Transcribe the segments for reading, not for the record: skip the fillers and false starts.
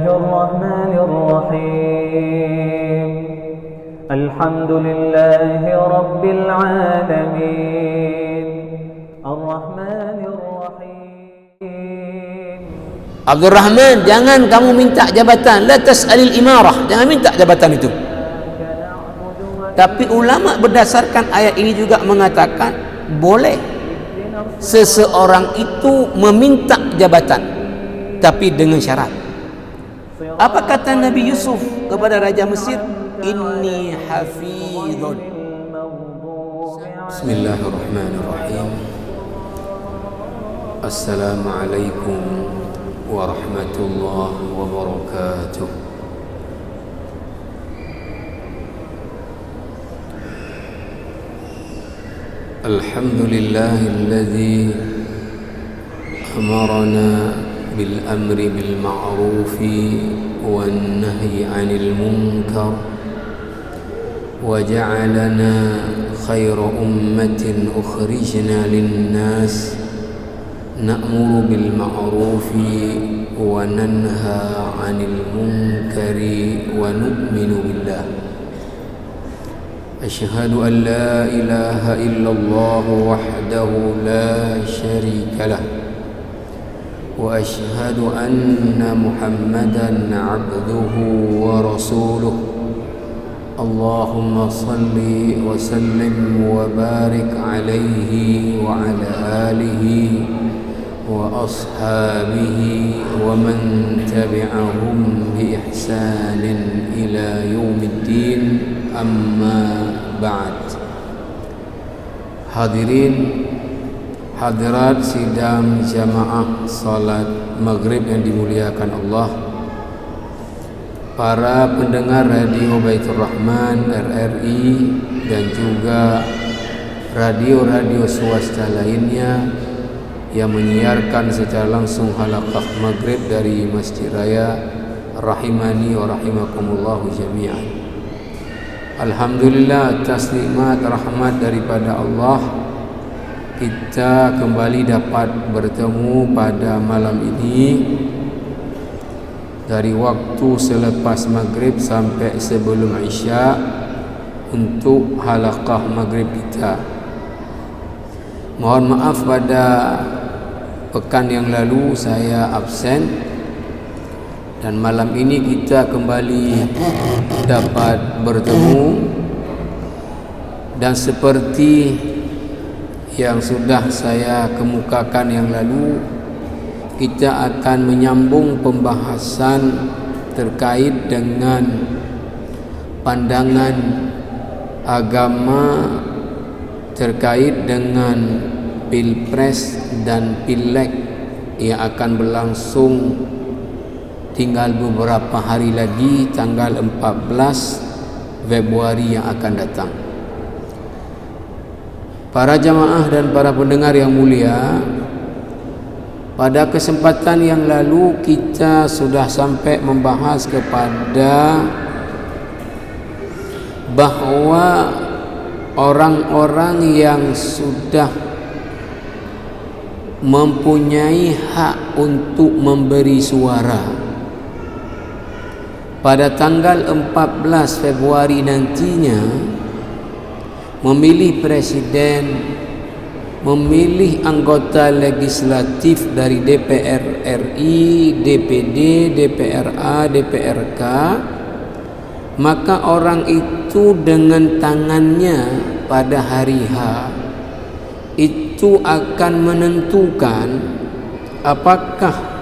الرحمن الرحيم الحمد لله رب العالمين الرحمن الرحيم. Abdul Rahman, jangan kamu minta jabatan, la tas'alil imarah, jangan minta jabatan itu. Tapi ulama berdasarkan ayat ini juga mengatakan boleh seseorang itu meminta jabatan, tapi dengan syarat. Apa kata Nabi Yusuf kepada Raja Mesir? Inni hafidhun. Bismillahirrahmanirrahim. Assalamualaikum warahmatullahi wabarakatuh. الحمد لله الذي أمرنا بالأمر بالمعروف والنهي عن المنكر وجعلنا خير أمة أخرجنا للناس نأمر بالمعروف وننهى عن المنكر ونؤمن بالله. أشهد أن لا إله إلا الله وحده لا شريك له وأشهد أن محمدا عبده ورسوله. اللهم صل وسلم وبارك عليه وعلى آله وأصحابه ومن تبعهم بإحسان إلى يوم الدين. Amma ba'd. Hadirin hadirat sidang jamaah salat maghrib yang dimuliakan Allah, para pendengar radio Baitur Rahman RRI dan juga radio-radio swasta lainnya yang menyiarkan secara langsung halaqah maghrib dari Masjid Raya, rahimani wa rahimakumullahu jami'an. Alhamdulillah atas nikmat rahmat daripada Allah, kita kembali dapat bertemu pada malam ini dari waktu selepas maghrib sampai sebelum isya untuk halaqah maghrib kita. Mohon maaf pada pekan yang lalu saya absen, dan malam ini kita kembali dapat bertemu. Dan seperti yang sudah saya kemukakan yang lalu, kita akan menyambung pembahasan terkait dengan pandangan agama terkait dengan Pilpres dan Pileg yang akan berlangsung tinggal beberapa hari lagi, tanggal 14 Februari yang akan datang. Para jamaah dan para pendengar yang mulia, pada kesempatan yang lalu kita sudah sampai membahas kepada bahawa orang-orang yang sudah mempunyai hak untuk memberi suara pada tanggal 14 Februari nantinya, memilih presiden, memilih anggota legislatif dari DPR RI, DPD, DPRA, DPRK, maka orang itu dengan tangannya pada hari H itu akan menentukan apakah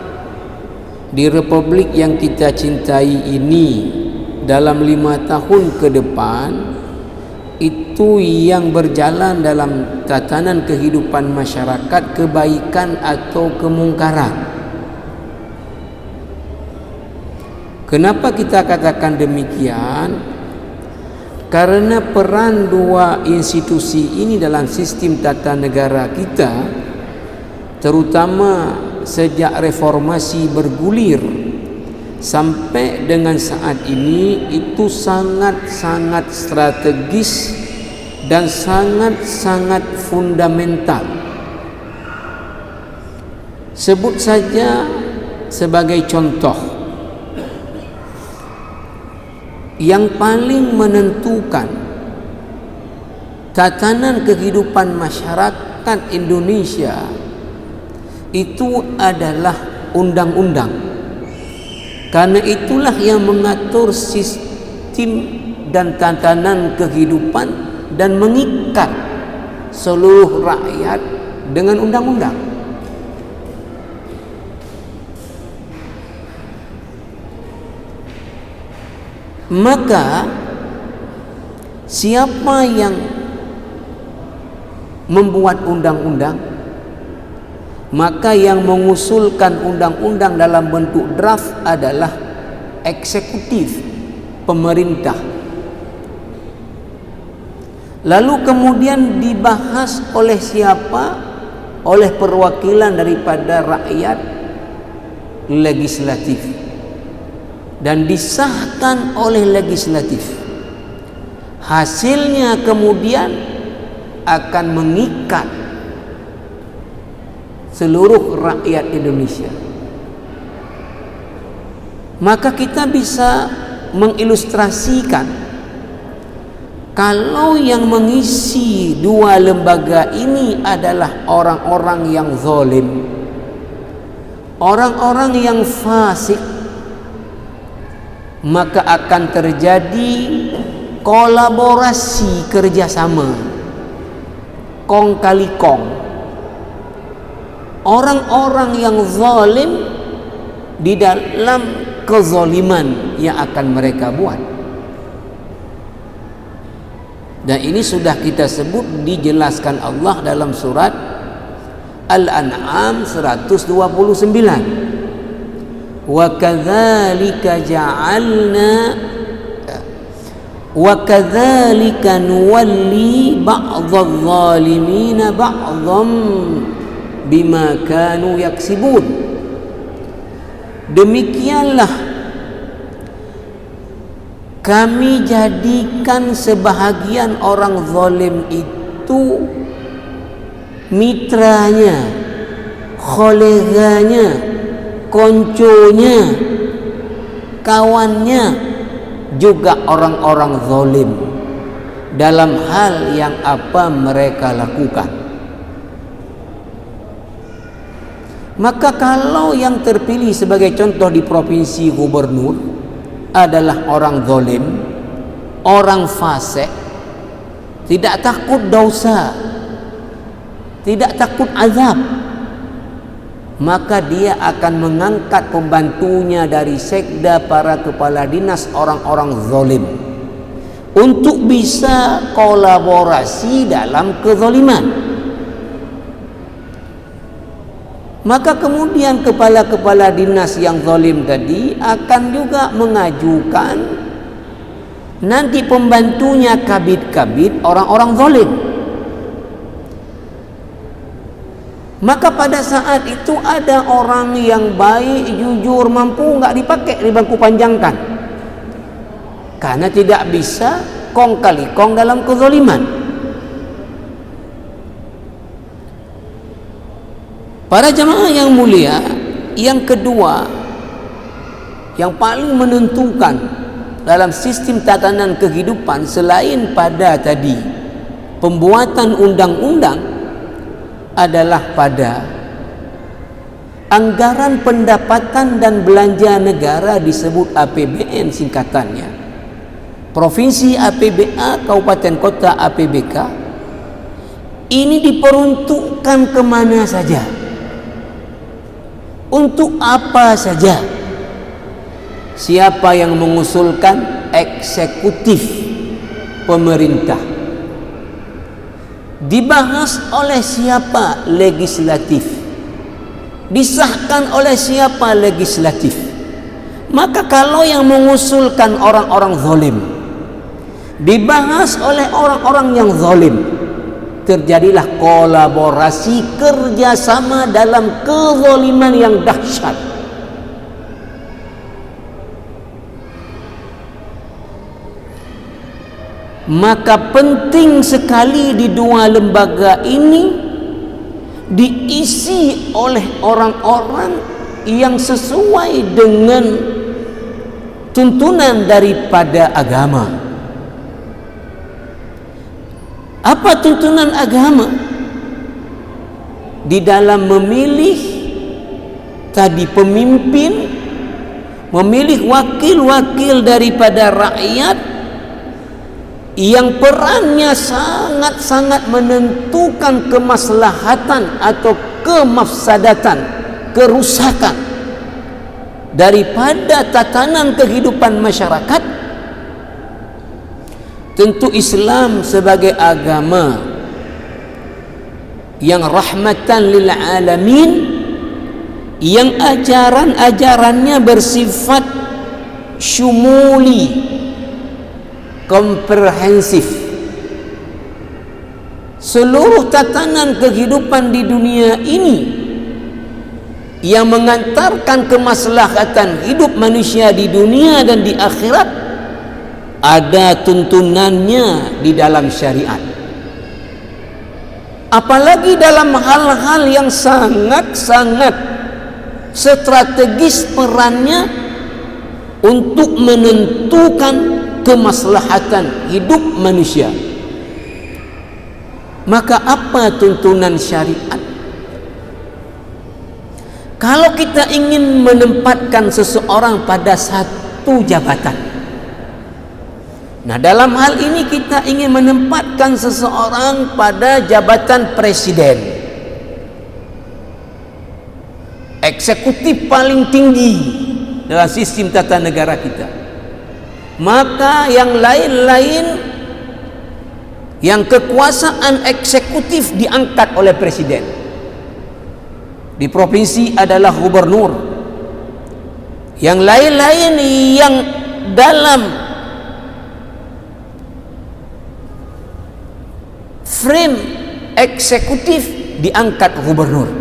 di republik yang kita cintai ini dalam 5 tahun ke depan itu yang berjalan dalam tatanan kehidupan masyarakat, kebaikan atau kemungkaran. Kenapa kita katakan demikian? Karena peran dua institusi ini dalam sistem tata negara kita, terutama sejak reformasi bergulir sampai dengan saat ini, itu sangat-sangat strategis dan sangat-sangat fundamental. Sebut saja sebagai contoh, yang paling menentukan tatanan kehidupan masyarakat Indonesia itu adalah undang-undang. Karena itulah yang mengatur sistem dan tatanan kehidupan dan mengikat seluruh rakyat dengan undang-undang. Maka siapa yang membuat undang-undang, maka yang mengusulkan undang-undang dalam bentuk draft adalah eksekutif, pemerintah. Lalu kemudian dibahas oleh siapa? Oleh perwakilan daripada rakyat, legislatif, dan disahkan oleh legislatif. Hasilnya kemudian akan mengikat seluruh rakyat Indonesia. Maka kita bisa mengilustrasikan kalau yang mengisi dua lembaga ini adalah orang-orang yang zalim, orang-orang yang fasik, maka akan terjadi kolaborasi kerjasama, kong kali kong. Orang-orang yang zalim di dalam kezaliman yang akan mereka buat. Dan ini sudah kita sebut, dijelaskan Allah dalam surat Al-An'am 129. Wa kadzalika nuwalli ba'dadh zalimina ba'dham bima kanu yaksibun. Demikianlah kami jadikan sebahagian orang zalim itu mitranya, koleganya, konconya, kawannya, juga orang-orang zalim dalam hal yang apa mereka lakukan. Maka kalau yang terpilih sebagai contoh di provinsi gubernur adalah orang zalim, orang fasik, tidak takut dosa, tidak takut azab, maka dia akan mengangkat pembantunya dari sekda, para kepala dinas, orang-orang zalim, untuk bisa kolaborasi dalam kezaliman. Maka kemudian kepala-kepala dinas yang zalim tadi akan juga mengajukan nanti pembantunya kabid-kabid orang-orang zalim. Maka pada saat itu ada orang yang baik, jujur, mampu, nggak dipakai di bangku panjangkan, karena tidak bisa kong kali kong dalam kezaliman. Para jamaah yang mulia, yang kedua yang paling menentukan dalam sistem tatanan kehidupan selain pada tadi pembuatan undang-undang adalah pada anggaran pendapatan dan belanja negara, disebut APBN singkatannya. Provinsi APBA, kabupaten kota APBK, ini diperuntukkan kemana saja, untuk apa saja. Siapa yang mengusulkan? Eksekutif, pemerintah. Dibahas oleh siapa? Legislatif. Disahkan oleh siapa? Legislatif. Maka kalau yang mengusulkan orang-orang zalim, dibahas oleh orang-orang yang zalim, terjadilah kolaborasi, kerjasama dalam kezaliman yang dahsyat. Maka penting sekali di dua lembaga ini diisi oleh orang-orang yang sesuai dengan tuntunan daripada agama. Apa tuntunan agama? Di dalam memilih tadi pemimpin, memilih wakil-wakil daripada rakyat yang perannya sangat-sangat menentukan kemaslahatan atau kemafsadatan, kerusakan daripada tatanan kehidupan masyarakat. Tentu Islam sebagai agama yang rahmatan lil alamin, yang ajaran-ajarannya bersifat syumuli, komprehensif. Seluruh tatanan kehidupan di dunia ini yang mengantarkan kemaslahatan hidup manusia di dunia dan di akhirat ada tuntunannya di dalam syariat. Apalagi dalam hal-hal yang sangat-sangat strategis perannya untuk menentukan kemaslahatan hidup manusia. Maka apa tuntunan syariat? Kalau kita ingin menempatkan seseorang pada satu jabatan, nah dalam hal ini kita ingin menempatkan seseorang pada jabatan presiden, eksekutif paling tinggi dalam sistem tata negara kita, maka yang lain-lain, yang kekuasaan eksekutif diangkat oleh presiden. Di provinsi adalah gubernur, yang lain-lain yang dalam frame eksekutif diangkat gubernur.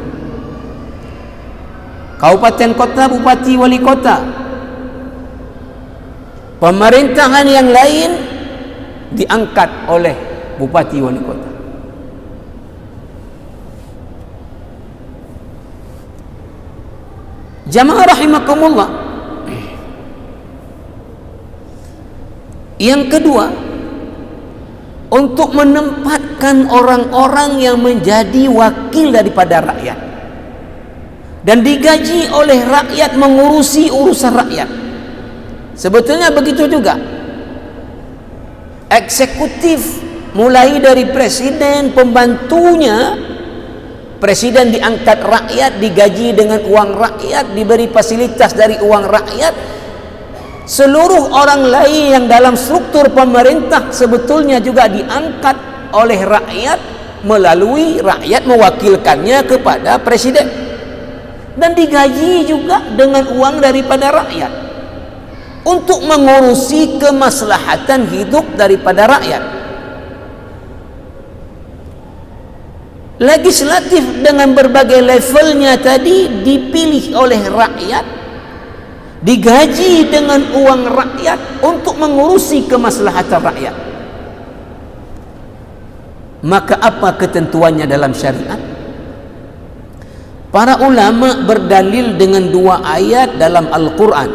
Kabupaten kota, bupati, wali kota, pemerintahan yang lain diangkat oleh bupati, wali kota. Jamaah rahimakumullah. Yang kedua, untuk menempatkan orang-orang yang menjadi wakil daripada rakyat dan digaji oleh rakyat mengurusi urusan rakyat. Sebetulnya begitu juga eksekutif, mulai dari presiden, pembantunya. Presiden diangkat rakyat, digaji dengan uang rakyat, diberi fasilitas dari uang rakyat. Seluruh orang lain yang dalam struktur pemerintah sebetulnya juga diangkat oleh rakyat, melalui rakyat mewakilkannya kepada presiden, dan digaji juga dengan uang daripada rakyat untuk mengurusi kemaslahatan hidup daripada rakyat. Legislatif dengan berbagai levelnya tadi dipilih oleh rakyat, digaji dengan uang rakyat untuk mengurusi kemaslahatan rakyat. Maka apa ketentuannya dalam syariat? Para ulama berdalil dengan dua ayat dalam Al-Quran.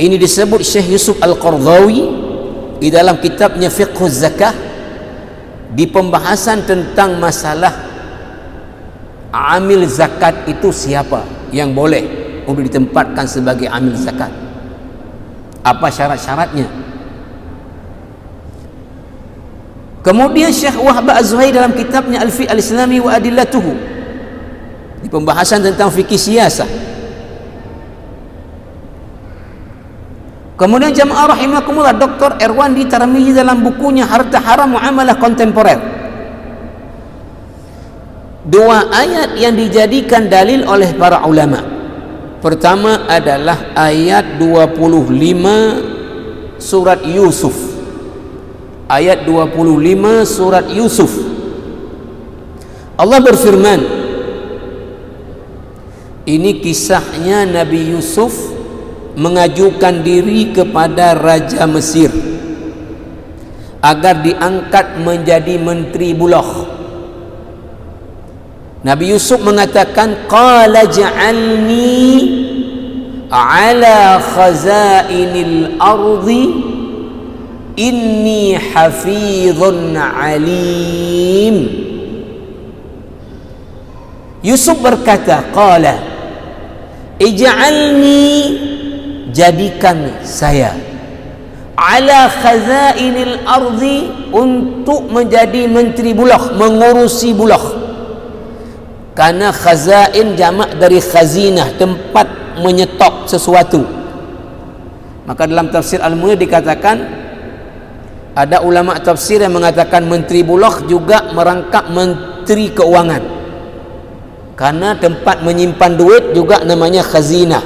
Ini disebut Syekh Yusuf Al-Qardawi di dalam kitabnya Fiqhuz Zakah, di pembahasan tentang masalah amil zakat itu siapa yang boleh untuk ditempatkan sebagai amil zakat, apa syarat-syaratnya. Kemudian Syekh Wahab Az-Zuhair dalam kitabnya Al-Fiqh Al-Islami wa Adillatuhu, di pembahasan tentang fikih siyasah. Kemudian jamaah rahimakumullah, Dr. Erwandi Tarmizi dalam bukunya Harta Haram Muamalah Kontemporer. Dua ayat yang dijadikan dalil oleh para ulama. Pertama adalah ayat 25 surat Yusuf. Ayat 25 surat Yusuf. Allah berfirman, ini kisahnya Nabi Yusuf mengajukan diri kepada Raja Mesir agar diangkat menjadi menteri bulagh. Nabi Yusuf mengatakan, qala ja'alni ala khazainil ardi inni hafizun alim. Yusuf berkata, qala ij'alni, jadikan saya, ala khazainil ardi, untuk menjadi menteri bulagh, mengurusi bulagh. Karena khazain jamak dari khazinah, tempat menyetop sesuatu. Maka dalam tafsir Al-Munir dikatakan, ada ulama tafsir yang mengatakan menteri bulagh juga merangkap menteri keuangan, karena tempat menyimpan duit juga namanya khazinah,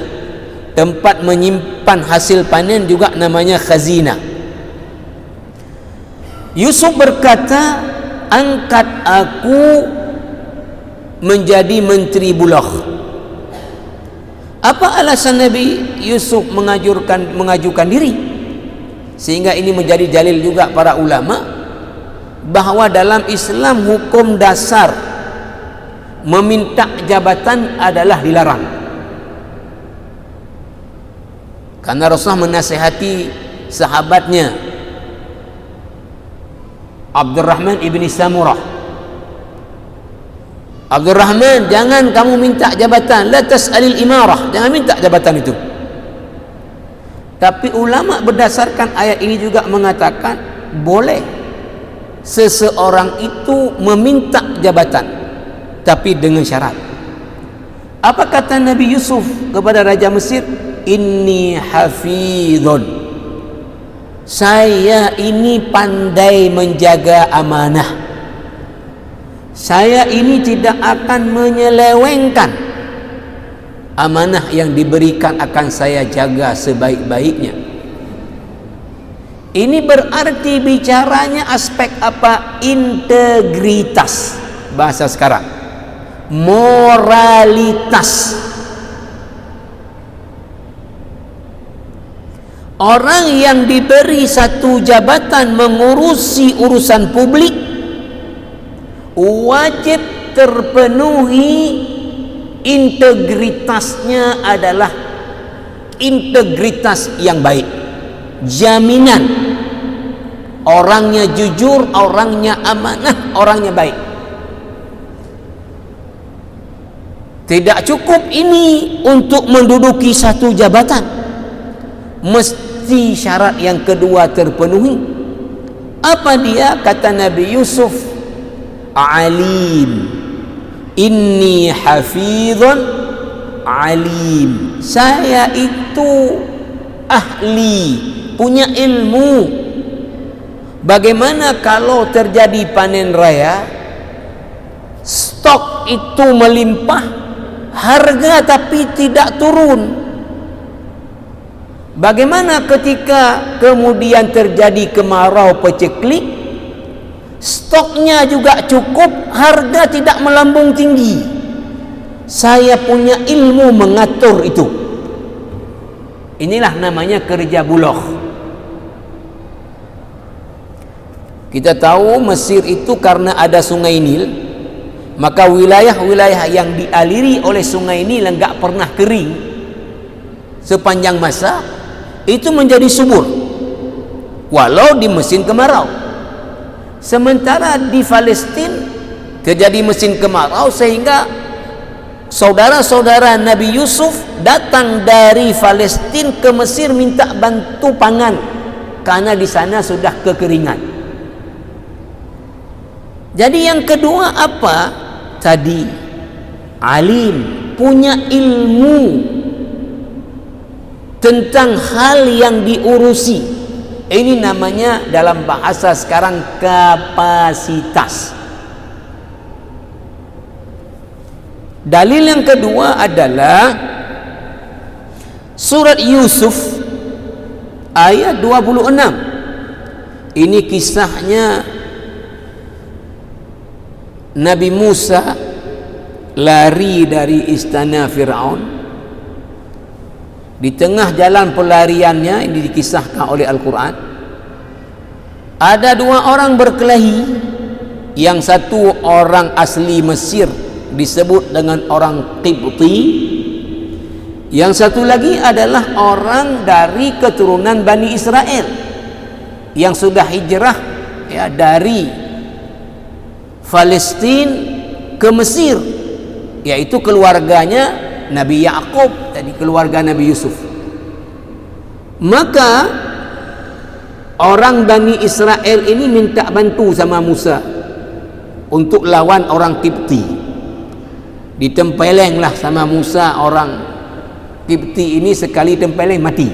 tempat menyimpan hasil panen juga namanya khazinah. Yusuf berkata, angkat aku menjadi menteri bulagh. Apa alasan Nabi Yusuf mengajukan diri? Sehingga ini menjadi dalil juga para ulama bahawa dalam Islam hukum dasar meminta jabatan adalah dilarang. Karena Rasulullah menasihati sahabatnya Abdurrahman ibni Samurah, Abdurrahman, jangan kamu minta jabatan, la tas'alil imarah, jangan minta jabatan itu. Tapi ulama berdasarkan ayat ini juga mengatakan boleh seseorang itu meminta jabatan, tapi dengan syarat. Apa kata Nabi Yusuf kepada Raja Mesir? Inni hafidhun, saya ini pandai menjaga amanah, saya ini tidak akan menyelewengkan amanah yang diberikan, akan saya jaga sebaik-baiknya. Ini berarti bicaranya aspek apa? Integritas, bahasa sekarang, moralitas. Orang yang diberi satu jabatan mengurusi urusan publik wajib terpenuhi integritasnya, adalah integritas yang baik, jaminan orangnya jujur, orangnya amanah, orangnya baik. Tidak cukup ini untuk menduduki satu jabatan, mesti syarat yang kedua terpenuhi. Apa dia? Kata Nabi Yusuf, alim, inni hafidhun alim, saya itu ahli, punya ilmu. Bagaimana kalau terjadi panen raya, stok itu melimpah, harga tapi tidak turun? Bagaimana ketika kemudian terjadi kemarau peceklik, stoknya juga cukup, harga tidak melambung tinggi? Saya punya ilmu mengatur itu. Inilah namanya kerja bulagh. Kita tahu Mesir itu karena ada sungai Nil, maka wilayah-wilayah yang dialiri oleh sungai Nil enggak pernah kering sepanjang masa itu menjadi subur, walau di musim kemarau. Sementara di Palestina terjadi musim kemarau, sehingga saudara-saudara Nabi Yusuf datang dari Palestina ke Mesir minta bantu pangan, karena di sana sudah kekeringan. Jadi yang kedua apa? Tadi alim, punya ilmu tentang hal yang diurusi. Ini namanya dalam bahasa sekarang kapasitas. Dalil yang kedua adalah surat Yusuf ayat 26. Ini kisahnya Nabi Musa lari dari istana Fir'aun. Di tengah jalan pelariannya, ini dikisahkan oleh Al-Quran, ada dua orang berkelahi. Yang satu orang asli Mesir, disebut dengan orang Qibti. Yang satu lagi adalah orang dari keturunan Bani Israel yang sudah hijrah ya dari Palestina ke Mesir, yaitu keluarganya Nabi Yakub, jadi keluarga Nabi Yusuf. Maka orang Bani Israel ini minta bantu sama Musa untuk lawan orang Qibti. Ditempelenglah sama Musa orang Qibti ini, sekali tempeleng mati.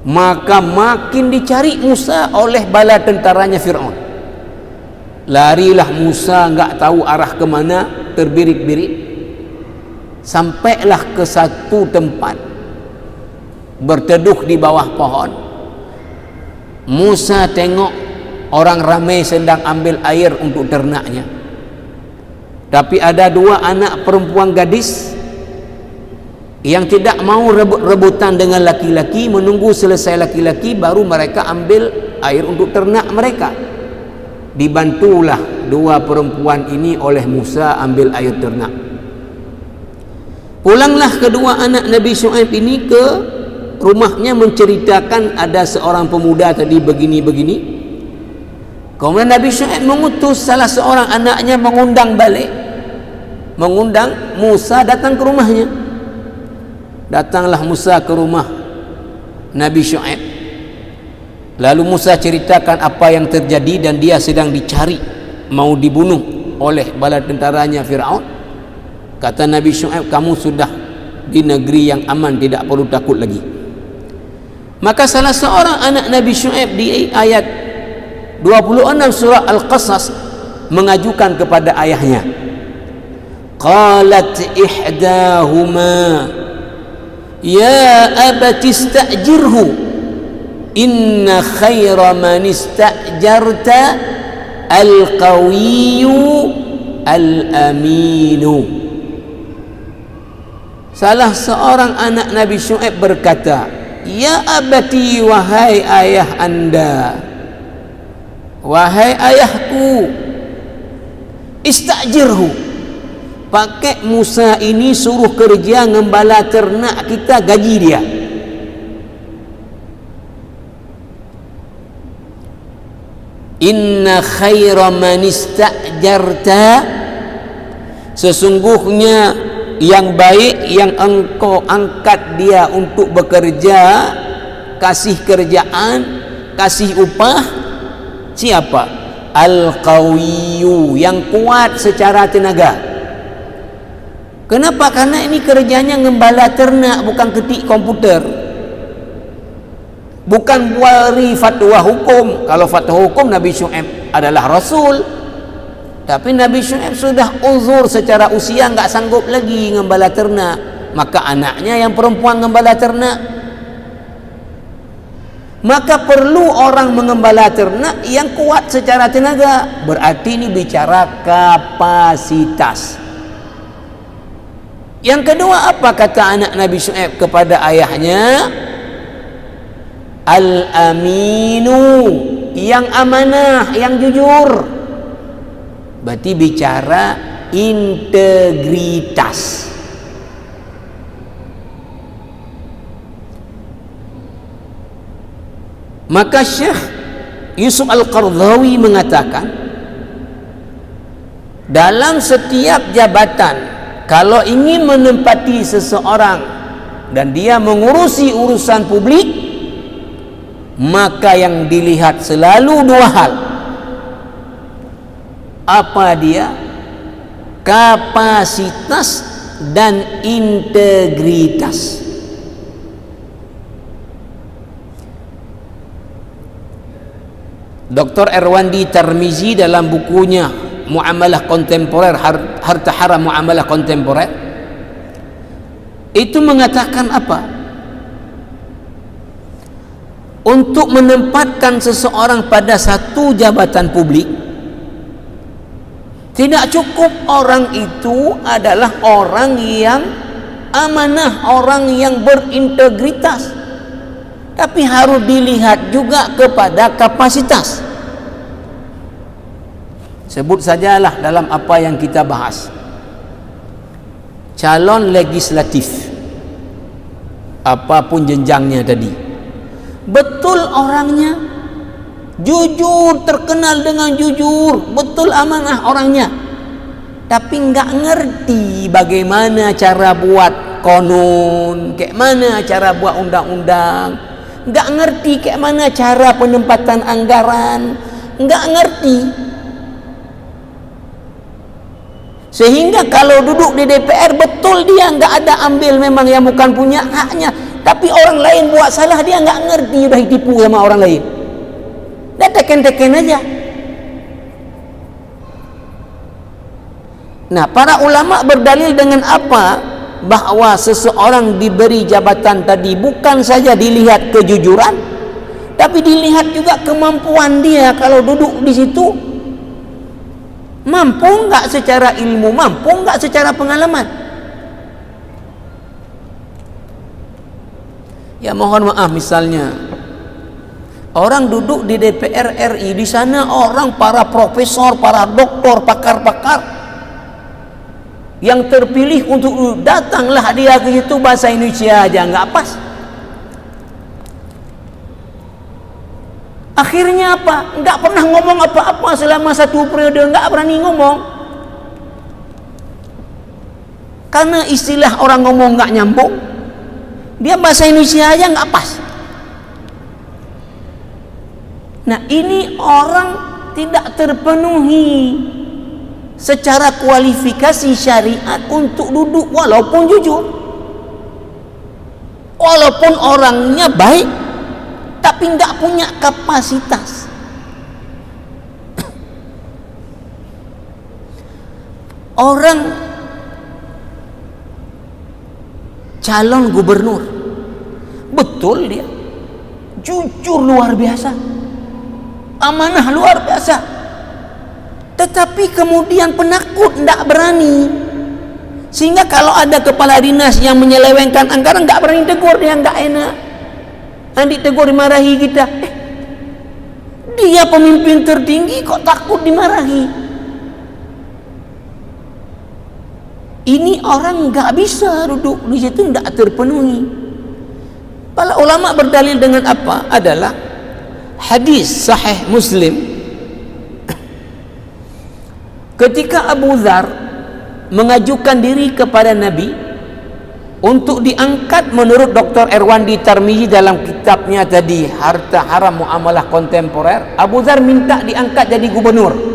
Maka makin dicari Musa oleh bala tentaranya Fir'aun. Larilah Musa, enggak tahu arah kemana, terbirik-birik, sampailah ke satu tempat, berteduh di bawah pohon. Musa tengok orang ramai sedang ambil air untuk ternaknya, tapi ada dua anak perempuan gadis yang tidak mau rebut-rebutan dengan laki-laki, menunggu selesai laki-laki baru mereka ambil air untuk ternak mereka. Dibantulah dua perempuan ini oleh Musa ambil air ternak. Pulanglah kedua anak Nabi Syuaib ini ke rumahnya, menceritakan ada seorang pemuda tadi begini-begini. Kemudian Nabi Syuaib mengutus salah seorang anaknya mengundang balik, mengundang Musa datang ke rumahnya. Datanglah Musa ke rumah Nabi Syuaib. Lalu Musa ceritakan apa yang terjadi dan dia sedang dicari, mau dibunuh oleh bala tentaranya Fir'aun. Kata Nabi Syuaib, kamu sudah di negeri yang aman, tidak perlu takut lagi. Maka salah seorang anak Nabi Syuaib di ayat 26 surah Al-Qasas mengajukan kepada ayahnya. Qalat ihdahuma ya abati istajirhu inna khaira man istajarta al-qawiyyu al-aminu. Salah seorang anak Nabi Syuaib berkata, ya abati, wahai ayah anda, wahai ayahku, istajirhu, pakai Musa ini suruh kerja ngembala ternak kita, gaji dia. Inna khaira man istajarta, sesungguhnya yang baik yang engkau angkat dia untuk bekerja, kasih kerjaan, kasih upah, siapa? Al-qawiyyu, yang kuat secara tenaga. Kenapa? Karena ini kerjanya ngembala ternak, bukan ketik komputer, bukan beri fatwa hukum. Kalau fatwa hukum Nabi Syuaib adalah Rasul, tapi Nabi Syuaib sudah uzur secara usia, enggak sanggup lagi ngembala ternak, maka anaknya yang perempuan ngembala ternak. Maka perlu orang mengembala ternak yang kuat secara tenaga. Berarti ini bicara kapasitas. Yang kedua, apa kata anak Nabi Syuaib kepada ayahnya? Al-aminu, yang amanah, yang jujur. Berarti bicara integritas. Maka Syekh Yusuf Al-Qaradawi mengatakan, dalam setiap jabatan, kalau ingin menempati seseorang dan dia mengurusi urusan publik, maka yang dilihat selalu dua hal. Apa dia? Kapasitas dan integritas. Dr. Erwandi Tarmizi dalam bukunya Muamalah Kontemporer, Harta Haram Muamalah Kontemporer, itu mengatakan apa? Untuk menempatkan seseorang pada satu jabatan publik, tidak cukup orang itu adalah orang yang amanah, orang yang berintegritas, tapi harus dilihat juga kepada kapasitas. Sebut sajalah dalam apa yang kita bahas. Calon legislatif, apapun jenjangnya tadi, betul orangnya, jujur, terkenal dengan jujur, betul amanah orangnya, tapi nggak ngerti bagaimana cara buat konun, kayak mana cara buat undang-undang, nggak ngerti kayak mana cara penempatan anggaran, nggak ngerti. Sehingga kalau duduk di DPR, betul dia nggak ada ambil memang yang bukan punya haknya, tapi orang lain buat salah dia nggak ngerti, udah ditipu sama orang lain, dia teken-teken aja. Nah, para ulama berdalil dengan apa? Bahwa seseorang diberi jabatan tadi bukan saja dilihat kejujuran, tapi dilihat juga kemampuan dia kalau duduk di situ. Mampu enggak secara ilmu, mampu enggak secara pengalaman. Ya mohon maaf, misalnya orang duduk di DPR RI, di sana orang para profesor, para doktor, pakar-pakar yang terpilih untuk datanglah dia ke situ, bahasa Indonesia aja enggak pas. Akhirnya apa? Enggak pernah ngomong apa-apa selama 1 periode, enggak berani ngomong. Karena istilah orang ngomong enggak nyambung, dia bahasa Indonesia aja enggak pas. Nah, ini orang tidak terpenuhi secara kualifikasi syariat untuk duduk walaupun jujur, walaupun orangnya baik, tapi nggak punya kapasitas. Orang calon gubernur, betul dia jujur luar biasa, amanah luar biasa, tetapi kemudian penakut, nggak berani. Sehingga kalau ada kepala dinas yang menyelewengkan anggaran, nggak berani tegur, dia nggak enak. Nanti tegur, dimarahi kita. Dia pemimpin tertinggi kok takut dimarahi. Ini orang nggak bisa duduk di situ, nggak terpenuhi. Para ulama berdalil dengan apa? Adalah hadis sahih Muslim. Ketika Abu Dzar mengajukan diri kepada Nabi untuk diangkat, menurut Dr. Erwandi Tarmizi dalam kitabnya tadi Harta Haram Muamalah Kontemporer, Abu Dzar minta diangkat jadi gubernur.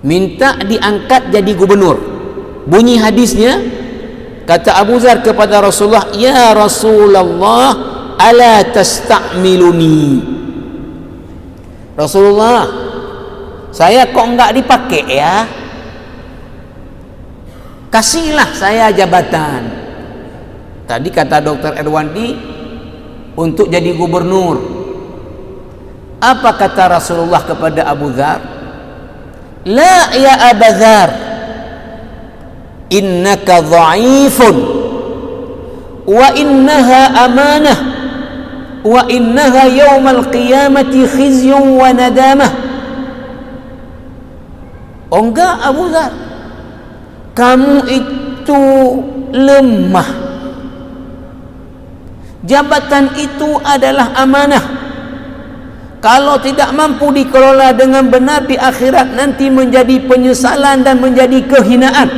Minta diangkat jadi gubernur. Bunyi hadisnya, kata Abu Dzar kepada Rasulullah, "Ya Rasulullah, ala tasta'miluni?" Rasulullah, saya kok enggak dipakai ya? Kasihlah saya jabatan. Tadi kata Dr. Erwandi untuk jadi gubernur. Apa kata Rasulullah kepada Abu Dzar? La ya Abu Dzar, innaka dha'ifun wa innaha amanah wa innaha yawmal qiyamati khizyun wa nadamah. Oh enggak Abu Dzar, kamu itu lemah. Jabatan itu adalah amanah. Kalau tidak mampu dikelola dengan benar, di akhirat nanti menjadi penyesalan dan menjadi kehinaan.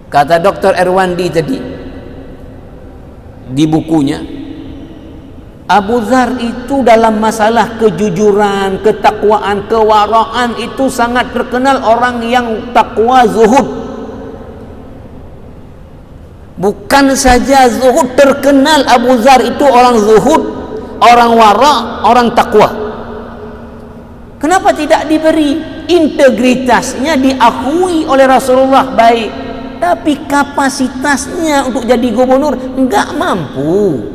Kata Dr. Erwandi tadi di bukunya, Abu Dzar itu dalam masalah kejujuran, ketakwaan, kewaraan itu sangat terkenal orang yang takwa zuhud. Bukan saja zuhud, terkenal Abu Dzar itu orang zuhud, orang wara, orang takwa. Kenapa tidak diberi? Integritasnya diakui oleh Rasulullah baik, tapi kapasitasnya untuk jadi gubernur enggak mampu.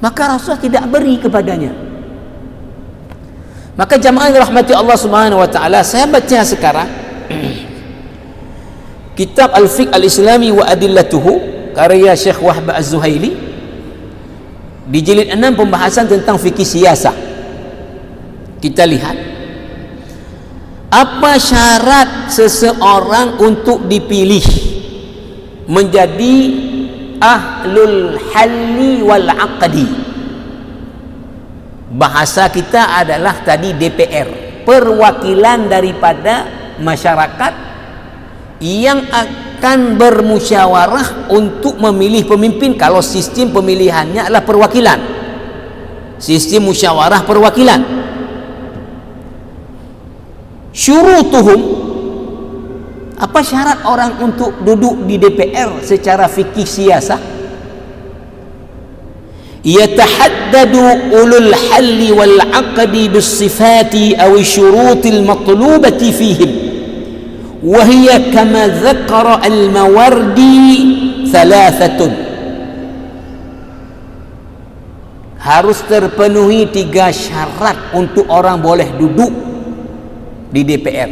Maka Rasulullah tidak beri kepadanya. Maka jamaah yang rahmati Allah Subhanahu wa taala, saya baca sekarang kitab Al-Fiqh Al-Islami wa Adillatuhu karya Syekh Wahb Az-Zuhaili. Di jilid 6 pembahasan tentang fikih siasah. Kita lihat apa syarat seseorang untuk dipilih menjadi ahlul halli wal aqdi. Bahasa kita adalah tadi DPR, perwakilan daripada masyarakat yang akan bermusyawarah untuk memilih pemimpin. Kalau sistem pemilihannya adalah perwakilan, sistem musyawarah perwakilan. Syurutuhum, apa syarat orang untuk duduk di DPR secara fikih siasah? Yatahaddadu ulul halli wal aqdi bis sifati aw syurutil matlubati fihim wa hiya kama dzakara al Mawardi thalathatun. Harus terpenuhi 3 syarat untuk orang boleh duduk di DPR.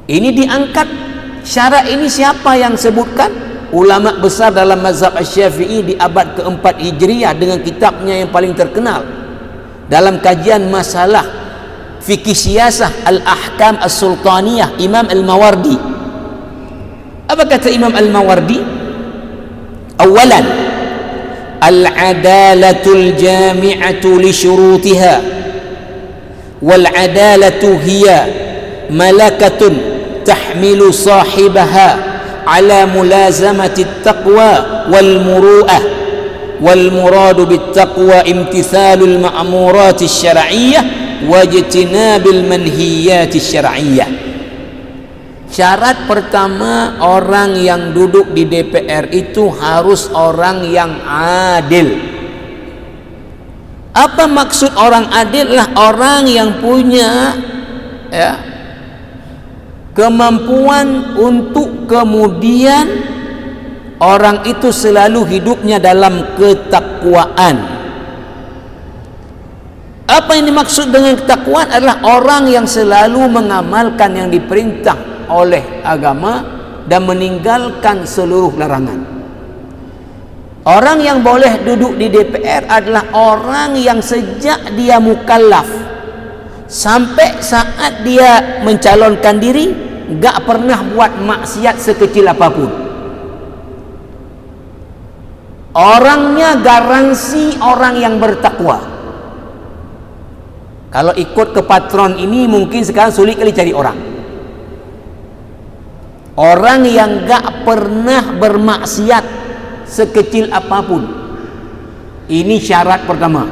Ini diangkat syarat ini siapa yang sebutkan? Ulama besar dalam mazhab Asy-Syafi'i di abad ke-4 Hijriah dengan kitabnya yang paling terkenal dalam kajian masalah fikih siasah Al-Ahkam As-Sultaniyah, Imam Al-Mawardi. Apa kata Imam Al-Mawardi? Awalan, al-adalatul jami'atu li syurutiha. والعدالة هي ملكة تحمل صاحبها على ملازمة التقوى والمروءة والمراد بالتقوى امتثال المأمورات الشرعية واجتناب المنهيات الشرعية. Syarat pertama, orang yang duduk di DPR itu harus orang yang adil. Apa maksud orang adil? Lah orang yang punya kemampuan untuk kemudian orang itu selalu hidupnya dalam ketakwaan. Apa yang dimaksud dengan ketakwaan adalah orang yang selalu mengamalkan yang diperintah oleh agama dan meninggalkan seluruh larangan. Orang yang boleh duduk di DPR adalah orang yang sejak dia mukallaf sampai saat dia mencalonkan diri gak pernah buat maksiat sekecil apapun. Orangnya garansi orang yang bertakwa. Kalau ikut ke patron ini mungkin sekarang sulit kali cari orang. Orang yang gak pernah bermaksiat sekecil apapun. Ini syarat pertama.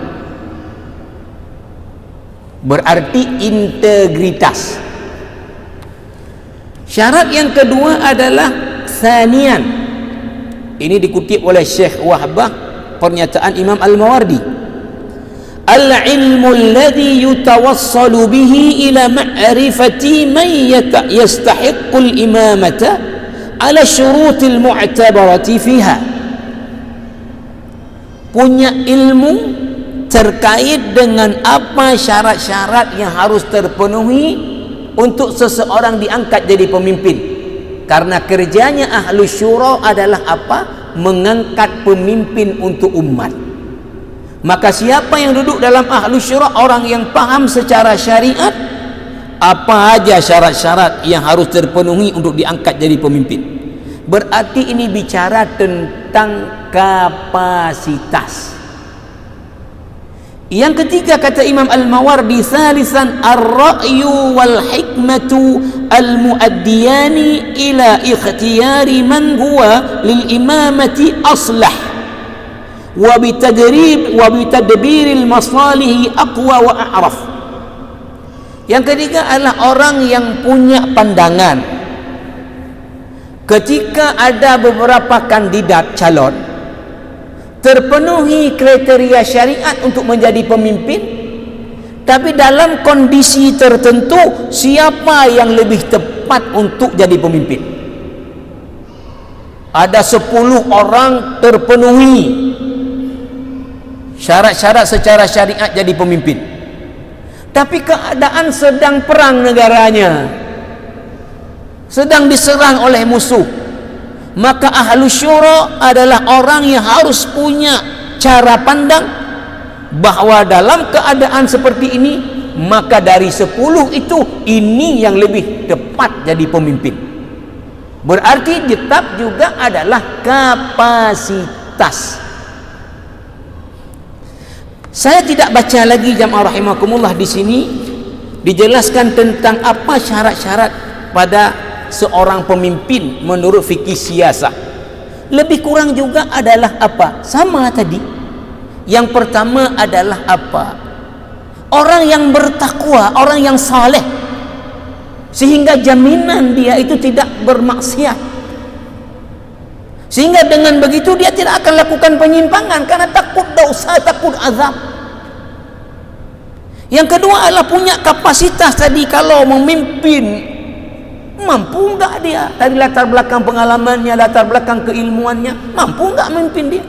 Berarti integritas. Syarat yang kedua adalah tsanian. Ini dikutip oleh Syekh Wahbah, pernyataan Imam Al-Mawardi. Al-ilmu alladhi yutawassalu bihi ila ma'rifati man yastahiqqul imamata ala syurutil mu'tabarati fiha. Punya ilmu terkait dengan apa syarat-syarat yang harus terpenuhi untuk seseorang diangkat jadi pemimpin. Karena kerjanya ahlu syura adalah apa? Mengangkat pemimpin untuk umat. Maka siapa yang duduk dalam ahlu syura? Orang yang paham secara syariat apa aja syarat-syarat yang harus terpenuhi untuk diangkat jadi pemimpin. Berarti ini bicara tentang kapasitas. Yang ketiga kata Imam Al-Mawardi, salisan ar-ra'yu wal hikmatu al-muaddiyani ila ikhtiyari man huwa lil imamati aslah wa bitadbiril masalihi aqwa wa a'raf. Yang ketiga adalah orang yang punya pandangan. Ketika ada beberapa kandidat calon terpenuhi kriteria syariat untuk menjadi pemimpin, tapi dalam kondisi tertentu siapa yang lebih tepat untuk jadi pemimpin? Ada 10 orang terpenuhi syarat-syarat secara syariat jadi pemimpin, tapi keadaan sedang perang negaranya, sedang diserang oleh musuh, maka ahlu syura adalah orang yang harus punya cara pandang bahwa dalam keadaan seperti ini, maka dari 10 itu ini yang lebih tepat jadi pemimpin. Berarti tetap juga adalah kapasitas. Saya tidak baca lagi jamaah rahimakumullah, di sini dijelaskan tentang apa syarat-syarat pada seorang pemimpin menurut fikih siasah. Lebih kurang juga adalah apa? Sama tadi. Yang pertama adalah apa? Orang yang bertakwa, orang yang saleh, sehingga jaminan dia itu tidak bermaksiat, sehingga dengan begitu dia tidak akan lakukan penyimpangan karena takut dosa, takut azab. Yang kedua adalah punya kapasitas tadi. Kalau memimpin, mampu enggak dia dari latar belakang pengalamannya, latar belakang keilmuannya, mampu enggak memimpin dia?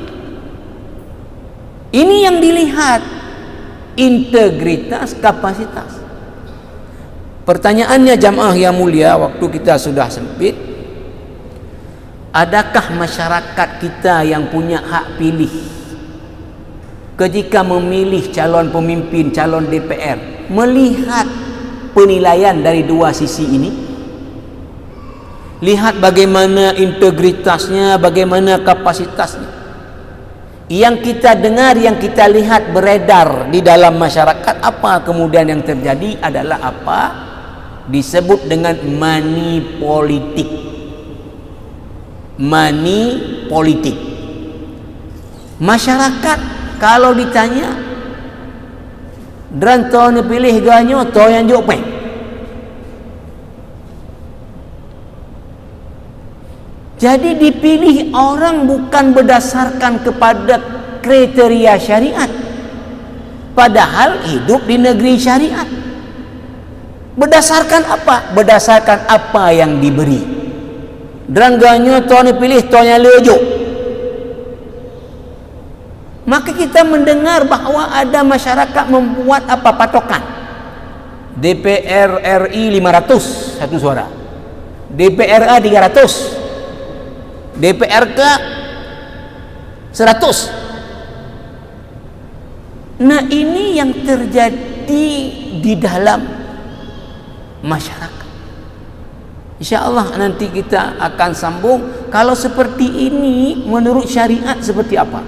Ini yang dilihat, integritas, kapasitas. Pertanyaannya jamaah yang mulia, waktu kita sudah sempit, adakah masyarakat kita yang punya hak pilih ketika memilih calon pemimpin, calon DPR, melihat penilaian dari dua sisi ini? Lihat bagaimana integritasnya, bagaimana kapasitasnya. Yang kita dengar, yang kita lihat beredar di dalam masyarakat, apa kemudian yang terjadi adalah apa? Disebut dengan money politik. Money politik. Masyarakat kalau ditanya, "Dran to ni pilih ganyo to yang jok peng." Jadi dipilih orang bukan berdasarkan kepada kriteria syariat, padahal hidup di negeri syariat. Berdasarkan apa? Berdasarkan apa yang diberi. Drangganyo tuan pilih tuannya lejo. Maka kita mendengar bahwa ada masyarakat membuat apa patokan. DPR RI 500 satu suara, DPRA 300, DPRK 100. Nah, ini yang terjadi di dalam masyarakat. InsyaAllah nanti kita akan sambung. Kalau seperti ini menurut syariat seperti apa?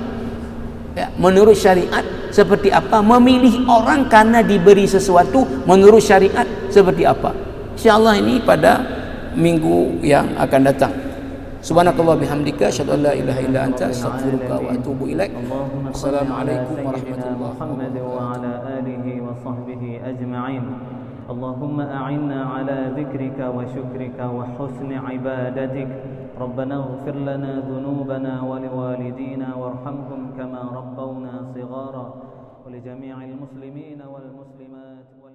Ya, menurut syariat seperti apa? Memilih orang karena diberi sesuatu menurut syariat seperti apa? InsyaAllah ini pada minggu yang akan datang. Subhanakallah bihamdika asyhadu an la ilaha illa anta astaghfiruka wa atubu ilaik. Assalamualaikum warahmatullahi wabarakatuh. اللهم أعنا على ذكرك وشكرك وحسن عبادتك. ربنا اغفر لنا ذنوبنا ولوالدينا وارحمهم كما ربونا صغارا ولجميع المسلمين والمسلمات.